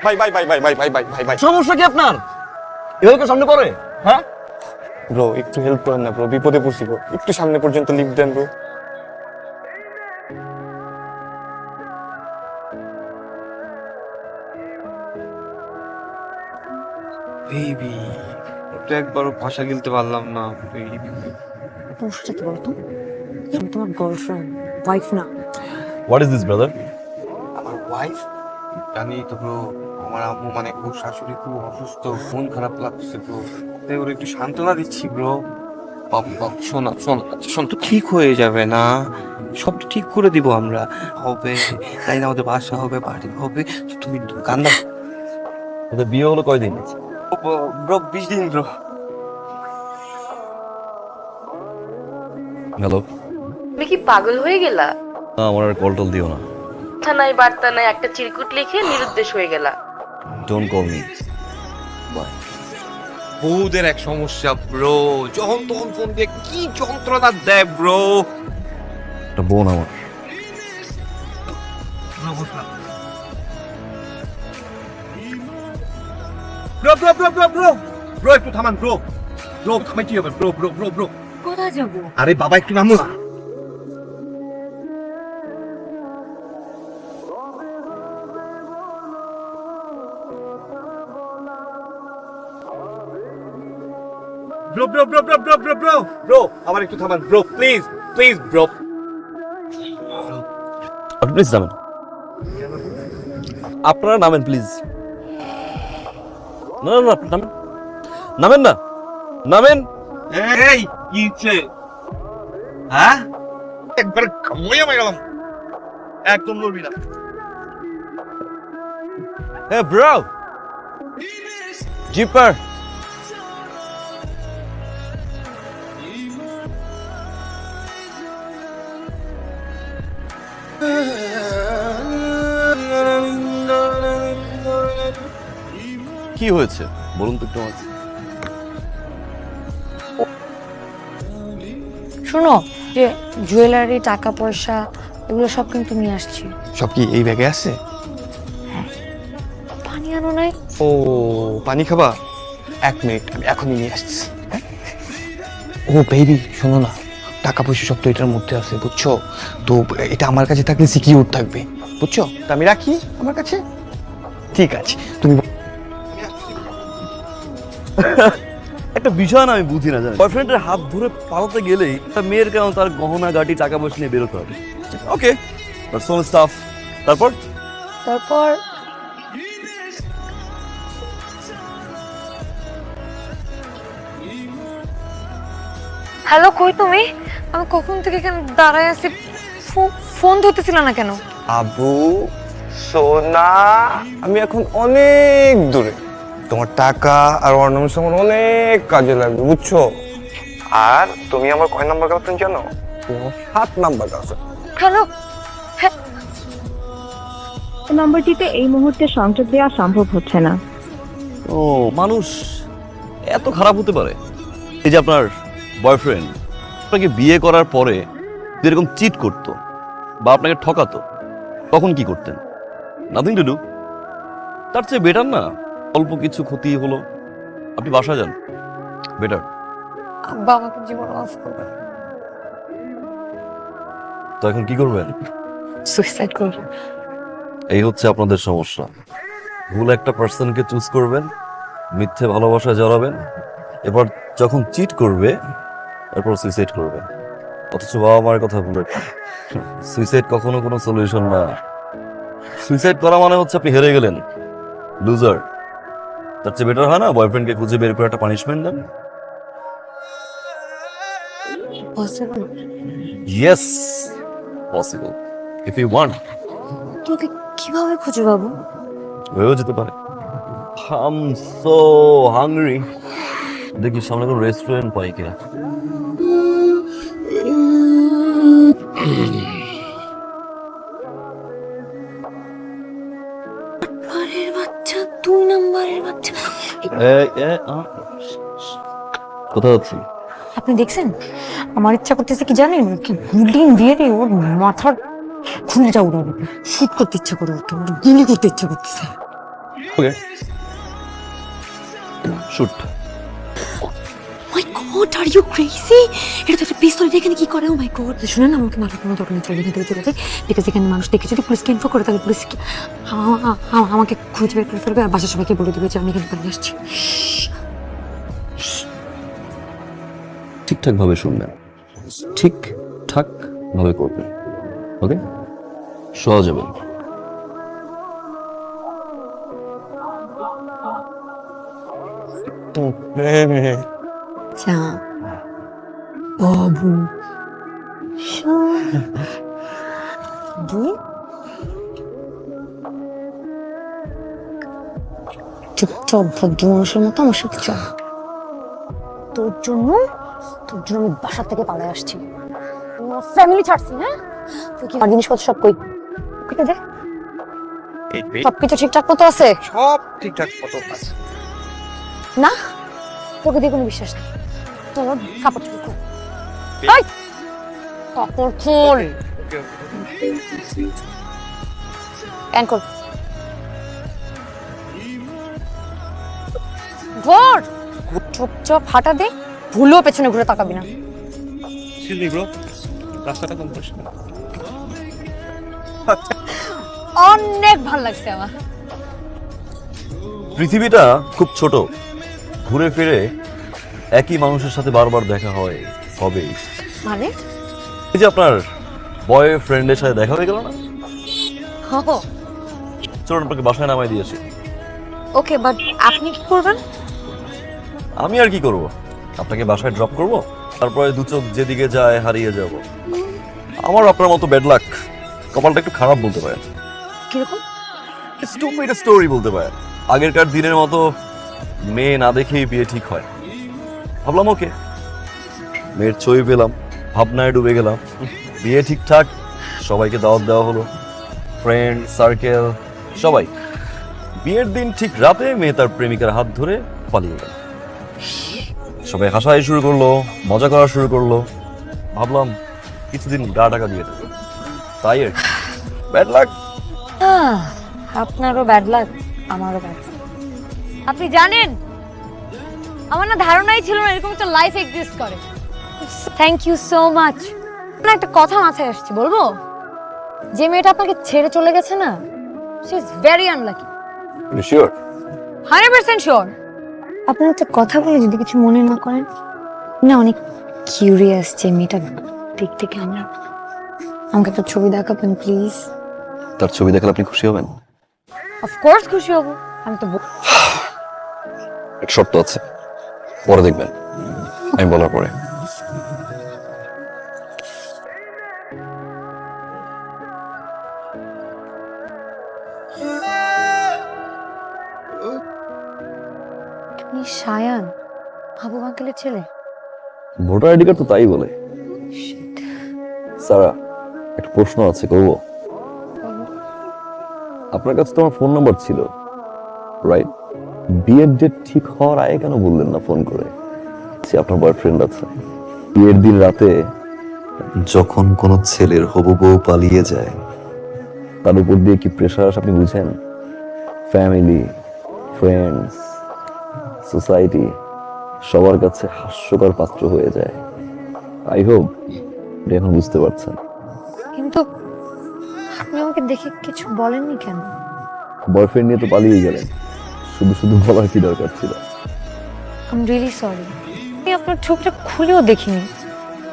ভাই ভাই ভাই ভাই ভাই ভাই ভাই ভাই ভাই সমস্যা কি আপনার? এভাবে সামনে করে? হ্যাঁ, ব্রো একটু হেল্প করেন না ব্রো, বিপদে পড়ছি ব্রো, একটু সামনে পর্যন্ত লিফট দেন ব্রো। বেবি, ওটা একবারও ভাষা গিলতে পারলাম না বেবি। সমস্যাটা কি বলতো? আমি তোমার গার্লফ্রেন্ড, ওয়াইফ না। What is this brother? আমার ওয়াইফ জানি তো ব্রো, আমার আম্মু মানে খুব শাশুড়ি খুব অসুস্থ, মন খারাপ লাগছে ব্রো, তাই ওর একটু সান্ত্বনা দিচ্ছি ব্রো। বাবা শোনা শোন, আচ্ছা শোন, তো ঠিক হয়ে যাবে না, সব তো ঠিক করে দিব আমরা, হবে তাই না? আমাদের বাসা হবে, বাড়ি হবে, তো তুমি কান্দা। তোদের বিয়ে হলো কয়দিন? ব্রো 20 দিন ব্রো। হ্যালো। তুমি কি পাগল হয়ে গেলা? না, আমার আর কল টল দিও না। কথা নাই বার্তা নাই, একটা চিরকুট লিখে নিরুদ্দেশ হয়ে গেলা। Don't call me. বউদের এক সমস্যা ব্রো, যখন তখন ফোন দিয়ে কি যন্ত্রণা দেয় ব্রো। একটা বোন আমার। Bro bro bro bro bro bro একটু থামান ব্রো, ব্রো থামাই কি হবে ব্রো ব্রো ব্রো ব্রো। কোথায় যাবো? আরে বাবা একটু নামো না। Bro bro bro bro bro bro bro bro আবার একটু থামান ব্রো, প্লিজ প্লিজ ব্রো। আপনি প্লিজ নামেন, আপনারা নামেন প্লিজ। না না না, আপনি নামেন, নামেন না, নামেন। এই কি হচ্ছে? হ্যাঁ একবার কামড়িয়ে মেরে গেলাম, একদম লড়বি না। Hey bro, Jeeper. কি হয়েছে বলুন তো একটু আমাকে। শোনো, যে জুয়েলারি, টাকা পয়সা এগুলো সব কিন্তু নিয়ে আসছি। সব কি এই ব্যাগে আছে? পানি আনো নাই? ও পানি খাবা? 1 মিনিট, আমি এখনই নিয়ে আসছি। ও বেবি শোনো না, টাকা পয়সা সব তো এটার মধ্যে আছে বুঝছো, তো এটা আমার কাছে থাকলে সিকিউর থাকবে বুঝছো, তো আমি রাখি আমার কাছে। ঠিক আছে তুমি একটা বিষয় না আমি বুঝি না, জানি বয়ফ্রেন্ডের হাত ধরে পালাতে গেলেই তার মেয়ের কেন তার গহনা গাটি টাকা পয়সা নিয়ে বেরোতে হবে। ওকে, পার্সোনাল স্টাফ। তারপর তারপর হ্যালো, কই তুমি? আমি কখন থেকে এখানে দাঁড়ায় আছি, ফোন ধরতেছিল না কেন? আবু সোনা, আমি এখন অনেক দূরে, তোমার টাকা আর অর্নামেন্টস আমার অনেক কাজে লাগবে বুঝছো। আর তুমি আমার কয় নাম্বার গার্লফ্রেন্ড জানো? তুমি 7 নাম্বার গার্লফ্রেন্ড। হ্যালো, নম্বরটিতে এই মুহূর্তে সংযোগ দেওয়া সম্ভব হচ্ছে না। ও মানুষ এত খারাপ হতে পারে। এই যে আপনার বয়ফ্রেন্ড আপনাকে বিয়ে করার পরে যদি এরকম চিট করতো বা আপনাকে ঠকাতো, তখন কি করতেন? Nothing to do. তার চেয়ে বেটার না, অল্প কিছু ক্ষতি হলো, আপনি বাসা যান, বেটার। আব্বা আমাকে জীবন মাফ করবে। তো এখন কি করবেন? সুইসাইড করবে। এই হচ্ছে আপনাদের সমস্যা। ভুল একটা পার্সনকে চুজ করবেন, মিথ্যে ভালোবাসায় জড়াবেন, এবার যখন চিট করবে এরপর সুইসাইড করবে। অথচ বাবা মায়ের কথা ভুলে, সুইসাইড কখনো কোনো সলিউশন না। সুইসাইড করা মানে হচ্ছে আপনি হেরে গেলেন, লুজার। তার চেয়ে বেটার হয় না বয়ফ্রেন্ডকে খুঁজে বের করে একটা পানিশমেন্ট দেন। Possible? Yes possible, if you want. তোকে কিভাবে খুঁজে পাবো? হয়েও যেতে পারে। I'm so hungry. দেখি সামনে কোনো রেস্টুরেন্ট পাই কিনা। নাম্বারের বাচ্চা, 2 নাম্বারের বাচ্চা। কোথায় যাচ্ছি? আপনি দেখছেন আমার ইচ্ছা করতেছে কি জানেন, কি গুলি দিয়ে দিয়ে ওর মাথার খুলিটা উড়াবে, শুট করতে ইচ্ছা করে, ওর গুলি করতে ইচ্ছা করতেছে। Okay shoot. My god, are you crazy? এটা তো একটা পিস্তল, এখানে কি করে? ও মাই গড, শুনে না, আমাকে মারার কোনো দরকার নেই, চলে এখান থেকে চলে যাই, বিকজ এখানে মানুষ দেখে যদি পুলিশকে ইনফো করে তাহলে পুলিশ আমাকে খুঁজে বের করে ফেলবে আর বাসার সবাইকে বলে দেবে যে আমি এখানে পালিয়ে আসছি। ঠিকঠাক ভাবে শুনবেন, ঠিকঠাক ভাবে করবেন, ওকে? সহজ যাবেন। যা বাবু চুপচাপ ভদ্র মানুষের মতো আমার সাথে চল। তোর জন্য আমি বাসা থেকে পালিয়ে আসছি, ফ্যামিলি ছাড়ছি। হ্যাঁ, তুই কি আমার জিনিসপত্র সব কই কেটে দে? সবকিছু ঠিকঠাক মতো আছে? সব ঠিকঠাক মতো আছে। না, তোকে দিয়ে কোনো বিশ্বাস নেই। তোর কাপড় চোপড় খোল। এই, কাপড় খোল। প্যান্ট খোল। ধর, চুপচাপ হাঁটা দে, ভুলেও পেছনে ঘুরে তাকাবি না। সিলি ব্রো, রাস্তাটা কম পরিষ্কার। অনেক ভালো লাগছে আমার। পৃথিবীটা খুব ছোট, ঘুরে ফিরে একই মানুষের সাথে বারবার দেখা হয় হবেই। মানে এই যে আপনার বয়ফ্রেন্ডের সাথে দেখা হয়ে গেল না, চলুন আপনাকে বাসায় নামাই দিয়েছি। ওকে, বাট আপনি কি করবেন? আমি আর কি করব, আপনাকে বাসায় ড্রপ করব, তারপরে দু চোখ যেদিকে যায় হারিয়ে যাব। আমার আপনার মতো ব্যাড লাক, কপালটা একটু খারাপ বলতে পারেন, কিরকম? স্টুপিড স্টোরি বলতে পারেন। আগেরকার দিনের মতো মেয়ে না দেখেই বিয়ে ঠিক হয়। ভাবলাম ওকে, মেয়ের ছবি পেলাম, ভাবনায় ডুবে গেলাম, বিয়ে ঠিকঠাক, সবাইকে দাওয়াত দেওয়া হলো, ফ্রেন্ড সার্কেল সবাই। বিয়ের দিন ঠিক রাতে মেয়ে তার প্রেমিকার হাত ধরে পালিয়ে গেল। সবাই হাসাই শুরু করলো, মজা করা শুরু করলো। ভাবলাম কিছুদিন গা টাকা দিয়ে দেবো, তাই আর ব্যাড লাক। আপনারও ব্যাড লাক, আমারও ব্যাড লাক। আপনি জানেন, আমার না ধারণাই ছিল না এরকম একটা লাইফ এক্সিস্ট করে। Thank you so much. একটা কথা মাথায় আসছে, বলবো? যে মেয়েটা আপনাকে ছেড়ে চলে গেছে না, she is very unlucky. Sure? 100% sure. আপনার একটা কথা বলে, যদি কিছু মনে না করেন, না অনেক কিউরিয়াস যে মেয়েটা দেখতে কেমন। আমাকে একটা ছবি দেখাবেন প্লিজ? তার ছবি দেখালে আপনি খুশি হবেন? অফকোর্স খুশি হব। আমি তো এক শর্ত আছে, পরে দেখবেন, আমি বলার পরে। আপনি সায়ান, হাবু আঙ্কেলের ছেলে? ভোটার আইডি কার্ড তো তাই বলে। সারা, একটা প্রশ্ন আছে, করব? আপনার কাছে তো আমার ফোন নাম্বার ছিল, রাইট? বিয়ের ডেট ঠিক হওয়ার আগে কেন বললেন না ফোন করে যে আপনার বয়ফ্রেন্ড আছে? বিয়ের দিন রাতে যখন কোনো ছেলের হবু বউ পালিয়ে যায়, তার উপর দিয়ে কি প্রেশার আসে আপনি বুঝেন? ফ্যামিলি, ফ্রেন্ডস, সোসাইটি সবার কাছে হাস্যকর পাত্র হয়ে যায়। আই হোপ এখন বুঝতে পারছেন। কিন্তু আপনি আমাকে দেখে কিছু বলেননি কেন? বয়ফ্রেন্ড নিয়ে তো পালিয়ে গেলেন, শুধু শুধু বলার কি দরকার ছিল? I am really sorry. আমি আপনার ছবিটা খুলেও দেখিনি।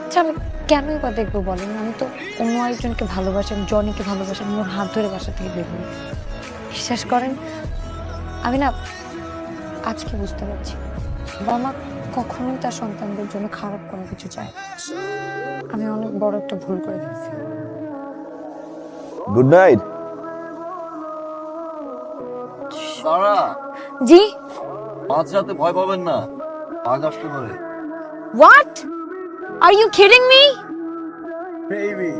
আচ্ছা, আমি কেনই বা দেখবো বলেন? আমি তো অন্য একজনকে ভালোবাসি, আমি জনিকে ভালোবাসি, আমি ওর হাত ধরে বাসা থেকে বের হই। বিশ্বাস করেন, আমি না আজকে বুঝতে পারছি বাবা মা কখনোই তার সন্তানদের জন্য খারাপ কোনো কিছু চায় না। আমি অনেক বড় একটা ভুল করে ফেলেছি। Good night. সারা, জি? মাঝরাতে ভয় পাবেন না, আগ আসতে পারে। What? Are you kidding me? Baby